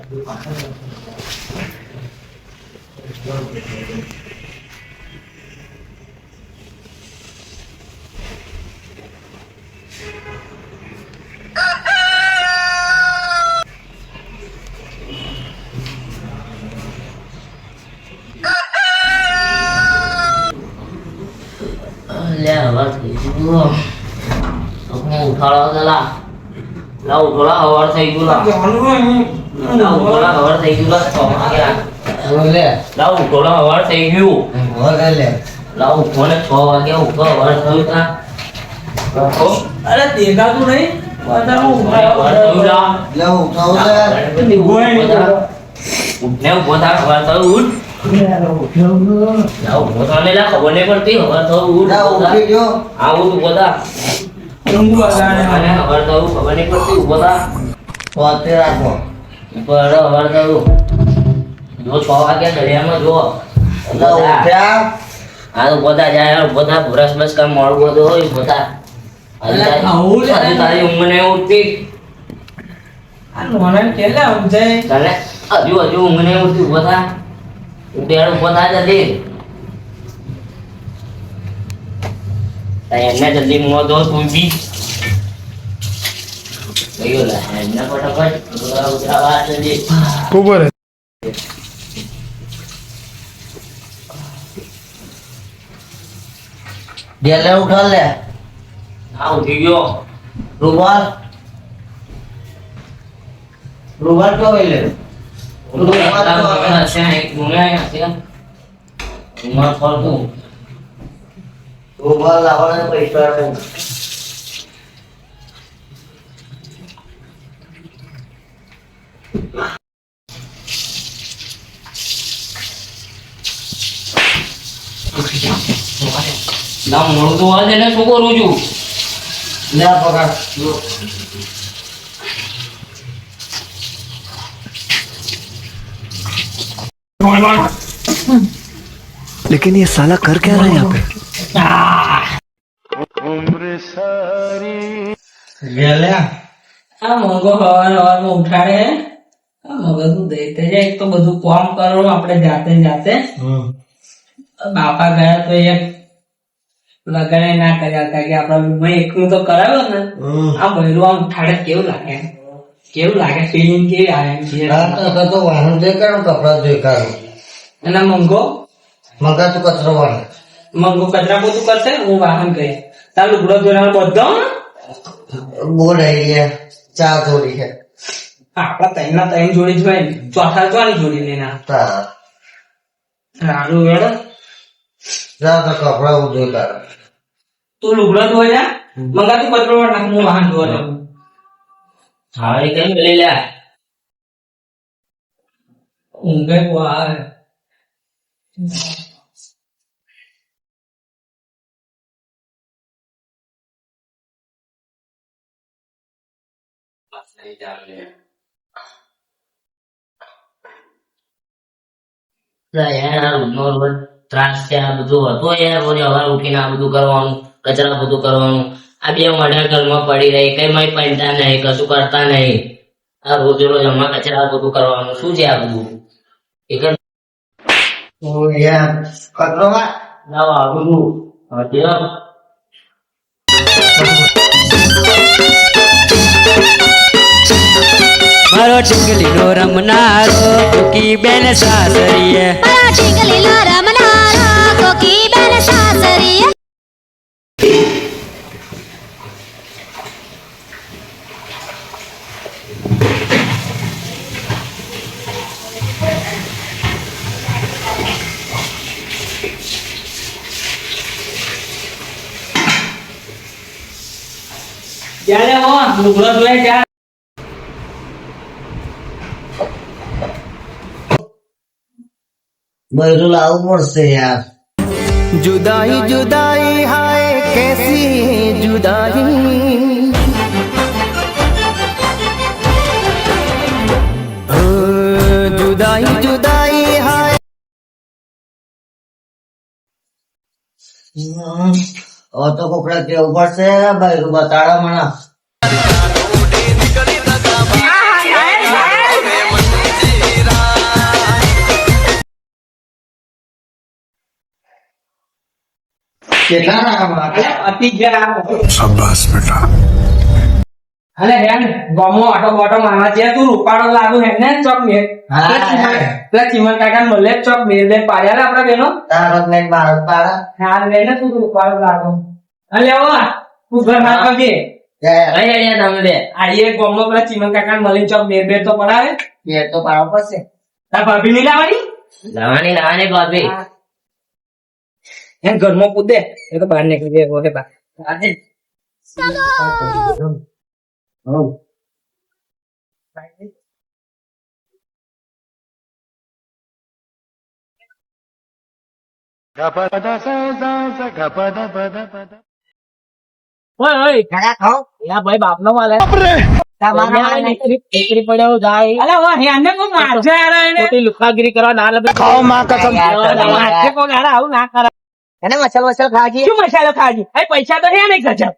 ઉઠાડો લા ઉઠોલા હવાર થઈ ગયું લા ઉઠોલા હવાર થઈ ગયું લા ઉઠોલા હવાર થઈ ગયું લા ઉઠો ને 6 વાગ્યા ઉઠો હવાર થયું તા અરે દેખાતું નહીં ઉઠને ઉભો થા હવાર થયું ઉઠ ઉભો થવાને લા ખબર નહીં પડતી હવાર થયું ઉઠ આવું ઉભો થા ખબર થયું ખબર નહીં પડતી ઉભો થા રાખો હવાર થયું જો 6 વાગ્યા ઘડિયાળમાં જો હા ઉભો થા જાય ઉભો થા બ્રશ બસ કામ મોડું બધું હોય ઉભો થા તારી ઊંઘ નહીં ઉઠતી હજુ ઊંઘ નહીં ઉઠતી ઉભો થા ઉભો થા જલ્દી એમને જલ્દી મોં ધો તું બી ગયો લા એમને ફટાફટ ઉતરાવા જલ્દી ખબર હે ડેલે ઉઠા લે આ ઉઠી ગયો રૂમાલ તો લે રૂમાલ લાવવાના પૈસા આપો ના મોડું તો આજે ને શું કરું છું લે પકડ लेकिन ये साला कर क्या रहा है यहाँ पे મંગો હવારમાં ઉઠાડે મગજ નું દઈ જાય એક તો બધું કામ કરવાનું આપણે જાતે બાપા ગયા તો એક લગાડે ના કર્યા હતા કે આપડા એકલું તો કરાવ્યો ને આ બહેરું આમ ઉઠાડે કેવું લાગે ફિલિંગ કેવી આવે તો વાહન દેખાડું કપડા દેખાડું અને મંગો મગા તું કચરો વાળે મંગો કચરા પોતું કરશે હું વાહન કહી તાર લુગડો ધોરણ બધો બોર્ડ આવી ગયા ચા જોડી છે આપડા ત્રણ જોડી જ ભાઈ ચોથા ચોની જોડી લેના સારું વેળ જા તો કપડા ઉધો કર તું લુગડો ધોઈ જા મંગા તું કચરો વાળ નાખ હું વાહન ધોવા જાઉં હા એ કઈ લઈ લે ઊંઘે આવે ત્રાસ છે આ બધું હતું યાર બોલે હવાર ઉઠીને આ બધું કરવાનું કચરા બધું કરવાનું આ બે મળ્યા ઘરમાં પડી રહી કઈ મય પૈણતા નહીં કશું કરતા નહીં આ રોજ રોજ હમણાં કચરા બધું કરવાનું શું છે આ બધું એક કચરો માં લાવો આ બધું મારો ટીંગલીનો રમનારો કોકી બેન સાસરીએ મારો ટીંગલીનો રમનારો કોકી બેન સાસરીએ જ્યારે હો લુગડો ધોય જા બહેરું લાવવું પડશે યાર जुदाई जुदाई हाय कैसी जुदाई जुदाई जुदाई हाय તો કોકડા કેવું પડશે બહેરું બતાડો મને કેટલા નાખા અતિ ગયા शाबाश बेटा અલે હેન ગમો આટો બોટો મારવા છે તું રૂપાળો લાગુ હે ને ચોક મેર પેલા ચીમન કાકા મળે ચોક મેર બે પાડ્યા આપડા બેનો તારક ને ભારત પાડા હાલ લઈને તું રૂપાળો લાગો અલે ઓ તું ઘર ના કજે અહીંયા તમે બે આઈએ ગમો પેલા ચીમન કાકા મળીને ચોક મેર બે તો પડાવે બે તો પાડો પડશે તાર ભાભી નહીં લાવવાની લાવવાની ભાભી એમ ઘરમાં કૂદે એ તો બહાર નીકળી જાય ઓહે બા આજે ઓય ઓય કાકા ખાઓ યા ભાઈ બાપનો વાલે તમારા એકરી પડ્યો જાય અલે ઓ હેને કો મારજે આરા એને ખોટી લુખાગીરી કરવા ના લબે खाओ माँ कसम મારજે કો આરા આવું ના કરે એને મસાલો વસાલો ખાજી શું મસાલો ખાજી એ પૈસા તો હે નહીં ગજબ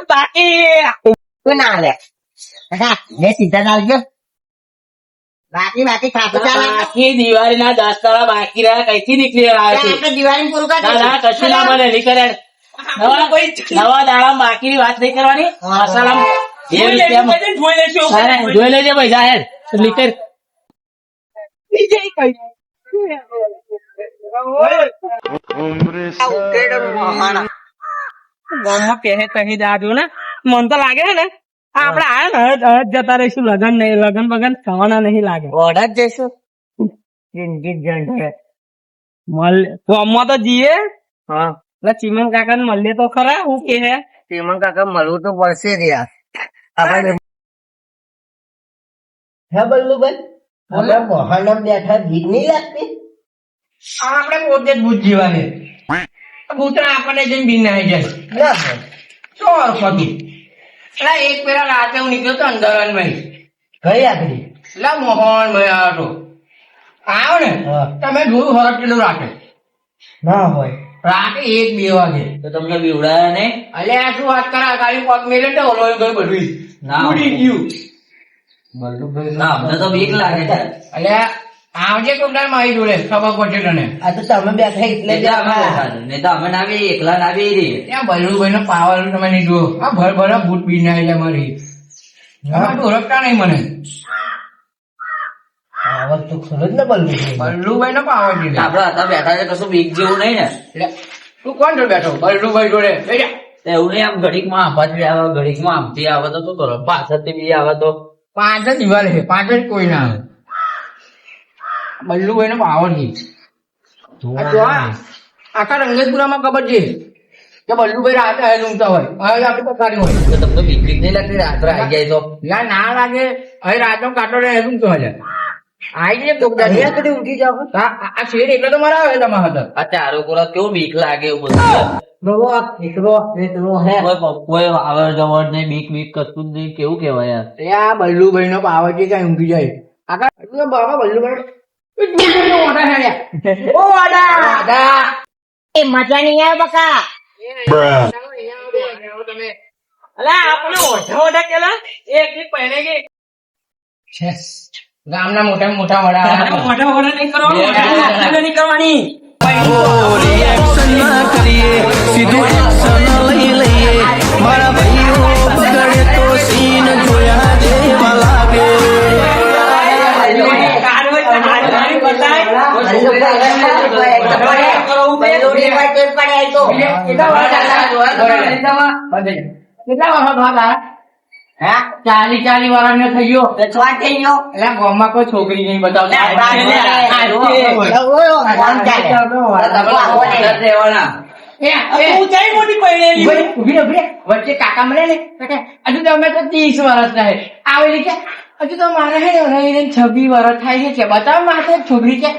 બાકી તું ના લે લે સીધા ચાલજો બાકી ખાતો ચાલે બાકી દિવાળી ના 10 તાળા બાકી રહ્યા કઈથી નીકળી આવ્યા છે આપણે દિવાળી પૂરું કરી ના ના કશું ના બને નહીં કરે નવા દાડા બાકી ની વાત નહીં કરવાની મસાલા જોઈ લેજે ભાઈ જાહેર લીટર ગામમાં કહે કહી દાજો ને મન તો લાગે છે ને આપડે આયા ને હજ જતા રહીશું લગન બગન થવાના નહીં લાગે ઓર્ડર જઈશું જિંદગી જંડ ગામમાં તો જઈએ હા એટલે ચીમન કાકા ને મળીએ તો ખરા હું કે હે ચીમન કાકા મળવું તો પડશે જ યાર આપણે હે બલ્લુભાઈ આપણે મોહલ્લા બેઠા ભીડ નહીં લાગતી આપણે પોતે જ ભૂત જીવાની કૂતરા આપણને જેમ બીને આવી જાય ના ભાઈ શું અર્થ હતું એટલે એક પેલા રાતે હું નીકળ્યો તો અંદર ભાઈ કઈ આખરી એટલે મોહન ભાઈ આવ્યો આવ્યો ને હા. તમે જોયું હરક કેટલું રાતે ના હોય રાતે 1-2 વાગે તો તમને બીવડાયા ને અલે આ શું વાત કરે ગાડી પગ મેલે તો ઓલો ગયો બધું ના. ઉડી ગયું ના અમને તો બીક લાગે છે અલે આવજે કોકદાર મારી જોડે ખબર પડશે તને આ તો તમે બેઠા એટલે જ નહીં તો અમે ના બી એકલા ના બી રહી ત્યાં બલ્લુભાઈ નો પાવર તમે નહીં જુઓ આ ભર ભૂત બી ના એટલે મારી તમારે ઓળખતા નહીં મને આવત તો ખરો જ ને બલ્લુભાઈ બલ્લુભાઈ નો પાવર છે આપડે હતા બેઠા છે કશું બીક જેવું નહીં ને એટલે તું કોણ જોડે બેઠો બલ્લુભાઈ જોડે બેઠા એવું નહીં આમ ઘડીક માં આપાથી આવે ઘડીક માં આમથી આવે તો શું કરો પાછળથી બી આવે તો 5 જ દિવાલ છે 5 જ કોઈ ના આવે બલ્લુભાઈ નો પાવર છે આ જો આખા રંગતપુરામાં ખબર છે કે બલ્લુભાઈ રાતે હવે ઊંઘતા હોય હવે આપડે પથારી હોય તો તમને બીક બીક નહીં લાગતી રાત્રે આવી જાય તો યા ના લાગે હવે રાતનો કાંટો રહે ઊંઘતો હોય આવી જાય કોકદાર કદી ઉઠી જાવ આ શેર એટલે તો મારા આવે તમારા હાથે આ ચારો કોરા કેવું બીક લાગે એવું બધું કોઈ આવર જવર નહીં બીક બીક કશું જ નહીં કેવું કેવાય યાર આ બલ્લુભાઈ નો પાવર છે કઈ ઊંઘી જાય આખા બાબા બલ્લુભાઈ એ મજા નહીં આવે બકા ગામના મોટા મોટા વડા મોટા વડા નહીં કરવાની રિએક્શન ના કરીએ સીધું એક્શન લઈ લઈએ મારા ભાઈઓ બગડે તો સીન જોયા જેવા લાગે કેટલા 40 વાળા થઈ ગયો એટલે ગામમાં કોઈ છોકરી નહીં વચ્ચે કાકા મળે ને હજુ તમે તો 30 વર્ષ થાય આવેલી કે હજુ તો મારે હે 26 વર્ષ થાય છે બતાવ મારે છોકરી છે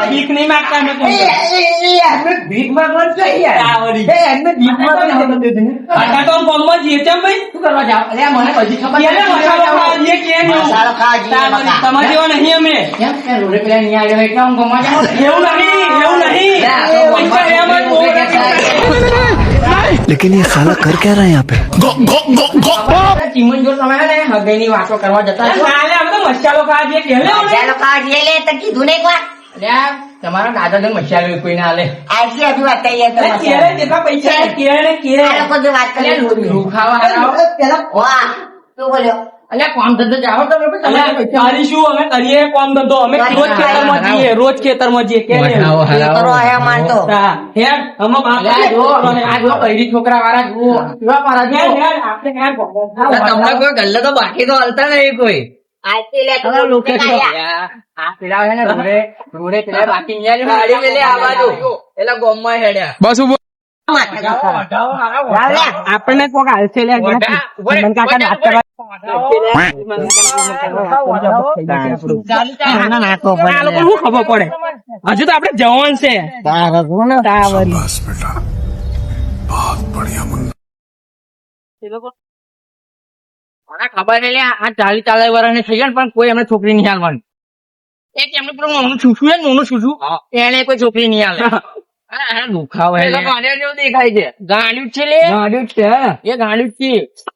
ભીખ નહીં માંગતા ભીખ માંગવાનું છે શું કરવા જાવ અરે મને બધી ખબર તમારે જેવા નહીં અમે રોડે પેલા નહીં આવ્યો એટલે હું ગમવા જાઉં એવું નહીં लेकिन ये साला कर क्या रहा है यहाँ पे ચીમન જો તમે હે ને હગાઈની વાતો કરવા જતા છો મસાલો ખાવા જઈએ ચાલો કાઢીએ લે તો કીધું ને એક વાર અલ્યા તમારા દાદા ને મસાલો કોઈ ના હાલે આજે હજુ વાત થઈ અરે કેળે કેટલા પૈસા છે? કેળે ને કેળે. આ લોકો જો વાત કરી રૂખાવા હારાઓ. વાહ તું બોલ્યો અલ્યા કોમ ધંધો જાઓ તમે પણ તમારે અલ્યા, પૈસા કરીશું અમે કરીએ કામ ધંધો અમે રોજ ખેતરમાં જઈએ રોજ ખેતરમાં જઈએ કે નહીં? વઢાવો હારાઓ. કરો આયા મારતો હા, હેડ, અમે બાપ અલ્યા જો આ જો બૈરી છોકરા વાળા જુઓ કેવા પારા જુઓ. હેડ, હેડ, આપણે હેડ, તમને કોઈ ગલ્લે તો બાકી તો હાલતા નહીં કોઈ આજથી લે તું આ લોકો આયા. અલ્યા, આ પેલા છે ને રોડે પેલા બાકી ન્યા જો ગાડી મેલે આ બાજુ એલા ગોમમાં હેડ્યા આપણને કોક હાલશે લે ચીમન કાકા નાચ કરવા આ લોકો શું ખબર પડે હજુ તો આપણે જવાન છે તાવરી. મને ખબર નહીં લે આ 40 વર્ષની થઈ ગયા ને પણ કોઈ એમને છોકરી નહીં હાલવાની એક એમને પેલું મોનું છૂછું છે ને મોનું છૂછું એને કોઈ છોકરી નહીં હાલે દુખાવો દેખાય છે ગાંડ્યું છે લે ગાંડ્યું છે એ ગાંડ્યું છે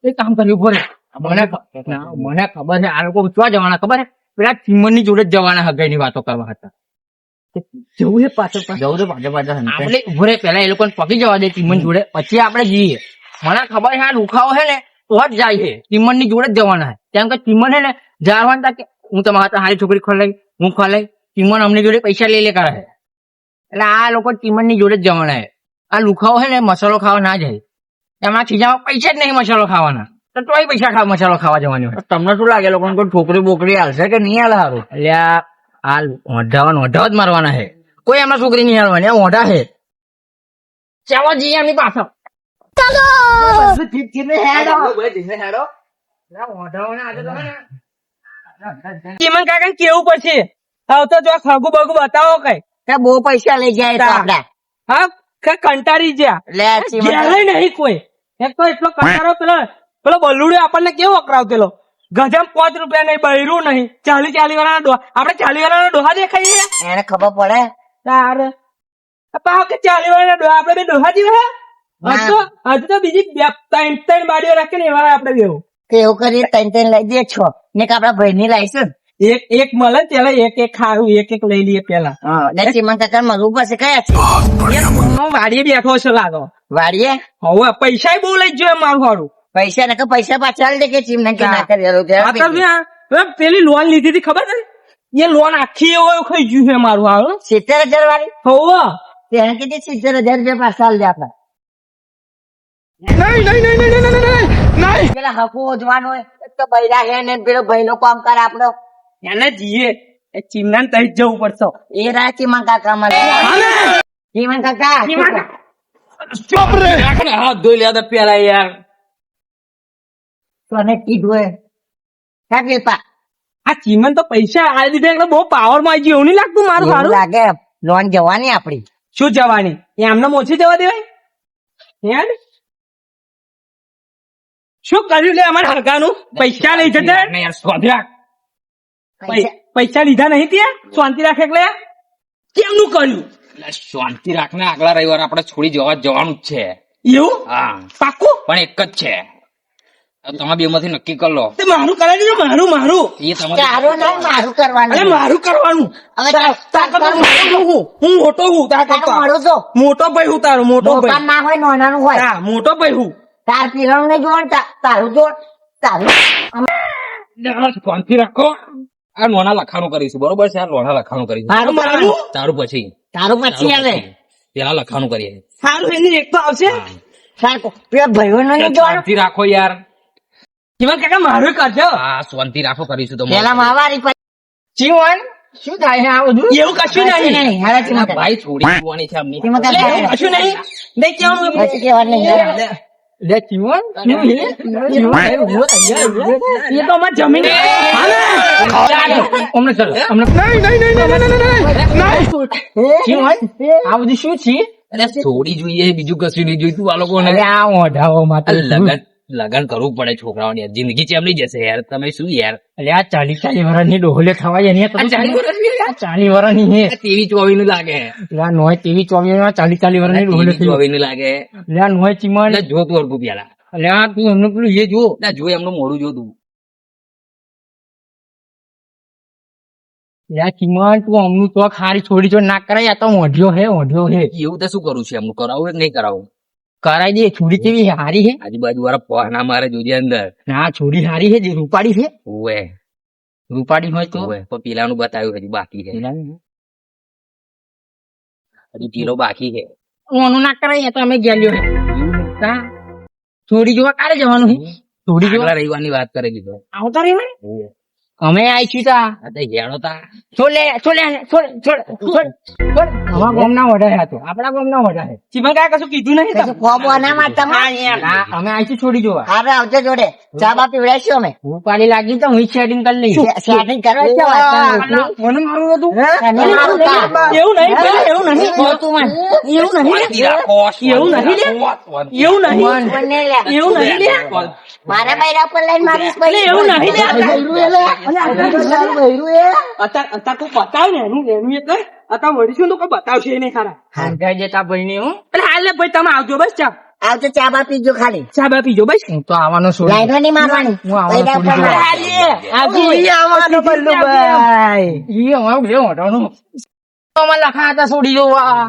એ કામ કર્યું પડે મને ખબર છે આ લોકો ઉચવા જવાના ખબર છે પેલા ચીમન ની જોડે જ જવાના હગાઈ ની વાતો કરવા હતા જવું છે પાછળ આપણે ઉભો રે પેલા એ લોકોને પકી જવા દે ચીમન જોડે પછી આપણે જઈએ મને ખબર છે આ દુખાવો છે ને તો જ જાય છે ચીમન ની જોડે જ જવાના છે કેમ કે ચીમન છે ને જાળવાન તા કે હું તમારા હારી છોકરી ખોલાઈ હું ખોલાઈ ચીમન અમને જોડે પૈસા લે કરે છે એટલે આ લોકો ચીમન ની જોડે જ જવાના છે આ લુખાઓ છે ને મસાલો ખાવા ના જાય એમાં ખીજામાં પૈસા જ નહીં મસાલો ખાવાના તો તોય પૈસા મસાલો ખાવા જવાની હોય તમને શું લાગે લોકોને કોઈ છોકરી બોકરી હાલશે કે નહીં હાલે સારું એટલે આ ઓઢાવા જ મારવાના છે કોઈ એમાં છોકરી નહીં હાલવાની આ ઓઢા છે ચાલો જઈએ એમની પાછળ ચીમન કાકા કેવું પડશે આવતો જો ખગુ બગુ બતાવો કઈ બહુ પૈસા લઈ જાય તો આપડા હા કંટાળી ગયા લે ચીમન ઘેરે નહીં કોઈ એક તો એટલો કંટાળો પેલો બલુડ્યો આપણને કેવો અકરાવતેલો ગજમ 5 રૂપિયા નહીં બૈરું નહીં 40 વાળાના ડોહા આપણે 40 વાળાના ડોહા દેખાઈએ એને ખબર પડે તારે પાવ કે 40 વાળાના ડોહા આપણે બે ડોહા જેવા હજુ તો બીજી 3 બાડીઓ રાખે ને એવા આપણે બેવું કે એવું કરીએ ત્રણ લઈ દે છો ને કે આપડા ભાઈ ની લાઈશું એક મળે ને પેલા એક ખાવું એક લઈ લઈએ પેલા ને ચીમન કાકા મળવું પડશે કયા છે હું વાડીએ બેઠો છે લાગો વાડીએ હવે પૈસા બહુ લઈ ગયો મારું સારું પૈસા ને કે પૈસા પાછા આલી દે કે ચીમન કે ના કરી પેલી લોન લીધી હતી ખબર છે એ લોન આખી એવો ખાઈ ગયું છે મારું હારું 70,000 વાળી હોવે તેને કીધી 70,000 રૂપિયા પાછા આલી દે આપડા પેલા હકુ ઓજવાનું હોય તો બૈરા હે ને પેલો ભાઈ નો કામ કરે આપડો એને જીએ એ ચીમના ને તઈ જ જવું પડશે એ રા ચીમન કાકા મળે ચીમન કાકા હાથ ધોઈ લ્યા હતા પેલા યાર તને કીધું હે ક્યાં પેપા આ ચીમન તો પૈસા આ દીધા એટલે બહુ પાવર માં આવી ગયું એવું નહીં લાગતું મારું એવું સારું લાગે લોન જવાની આપડી શું જવાની એમને ઓછી જવા દેવાય યાર શું કર્યું લે અમારા હગાનું પૈસા લઈ જતા યાર સ્વાદ રાખ પૈસા લીધા નહીં ત્યાં શાંતિ રાખે એટલે કેમનું કર્યું શાંતિ રાખને આગલા રવિવાર આપણે છોડી જવાનું જ છે એવું હા પાક્કું પણ એક જ છે તમે બે માંથી નક્કી કરી લો તે મારું કરાવી દેજો મારું એ તમારે તારું નહીં મારું અરે કરવાનું મારું કરવાનું હવે તાર કરતા હું મોટો હું તાર કરતા મારું તો મોટો ભાઈ હું તારો મોટો મોટા ભાઈ ના હોય નાનાનું હોય હા મોટો ભાઈ હું તાર પીવાનું નહીં જોવાનું તારું જો તારું શાંતિ રાખો આ નોના લખાણું કરીશું બરોબર છે આ લોના લખાણું કરીશું મારું મારું કરવાનું. તારું પછી તારું પછી આવે પેલા લખાણું કરીએ સારું એને એક તો આવશે સારું પેલા ભાઈઓ નહીં જોવાનું શાંતિ રાખો યાર જીવન કાકા મારું કરજો હા શાંતિ રાખો કરીશું તો પેલા માવારી પછી જીવન શું થાય છે આ બધું એવું કશું નહીં હારા ચીમન કાકા. ભાઈ છોડી દેવાની છે અમને ચીમન કાકા એવું કશું નહીં નહીં કેવાનું પછી કહેવાનું નહીં. લે જીવન એ તો અમાર જમીન અમને ચલો અમને જીવન આ બધું શું છે અરે થોડી જોઈએ બીજું કશું નહીં જોઈતું આ લોકોને આ ઓઢાઓ માટે લગન કરવું પડે છોકરાઓની જિંદગી ચેમલી જશે યાર તમે શું યાર અરે આ 40 વર્ષની ડોહલે થવાય એની 40 વર્ષની હે તેવી ચોવી નું લાગે લા નોય તેવી 24 40 વર્ષની ડોહલે થઈ ચોવી નું લાગે લા નોય ચીમન જો તું અડકું પેલા અલ્યા તું એમનું પેલું એ જો જો એમનું મોડું જો તું યાર ચીમન તું અમનું તો ખારી છોડી જો ના કરાય આ તો ઓઢ્યો હે એવું તો શું કરું છે એમનું કરાવું કે નહીં કરાવું? કરાઈ દે. છોડી કેવી હારી હે? આજુબાજુ વાળા પોહ ના મારે જોજે અંદર. ના છોડી હારી હે જે રૂપાડી છે. ઓવે રૂપાડી હોય તો ઓવે પણ પેલાનું બતાવ્યું હજી બાકી છે. હજી કિલો બાકી છે. ઓનું ના કરાય તો અમે ગયા લ્યો. હા છોડી જોવા કાલે જવાનું છે? છોડી જોવા આગલા રવિવારની વાત કરેલી તો. આવતા રે અમે આવીશું તા હેડો તા આપણા ગામના વઢાયા તો આપણા ગામના વઢાય ચીમન કાકા કશું કીધું નહીં કશું ખોબો ના મારતા માં. અમે આવીશું છોડી જોવા. હારે આવજો જોડે ચા બા પીવડાવીશું અમે. રૂપાડી લાગી તો હું સેટિંગ કરી લઈશ. સેટિંગ કરવા છે વાત મને મારું હતું તને મારું તા. એવું નહીં એવું નહીં એવું નહીં એવું નહીં બંને લે. એવું નહીં મારા બૈરા પર લઈને મારીશ ભાઈ. એવું નહીં બૈરું એ. અત્યારે તું બતાવ ને એનું એટલે અત્યારે વળીશું તો કોઈ બતાવશે નહીં ખારા. હા જતા ભાઈ ને હું એટલે હાલ ભાઈ તમે આવજો બસ ચા આવજો ચા બા પીજો ખાલી. ચા બા પીજો બસ. હું તો આવવાનો છું. લાઈનો નહીં મારવાની. હું આવવાનો બૈરા પર આવવાનું લખા હતા છોડી જોવા.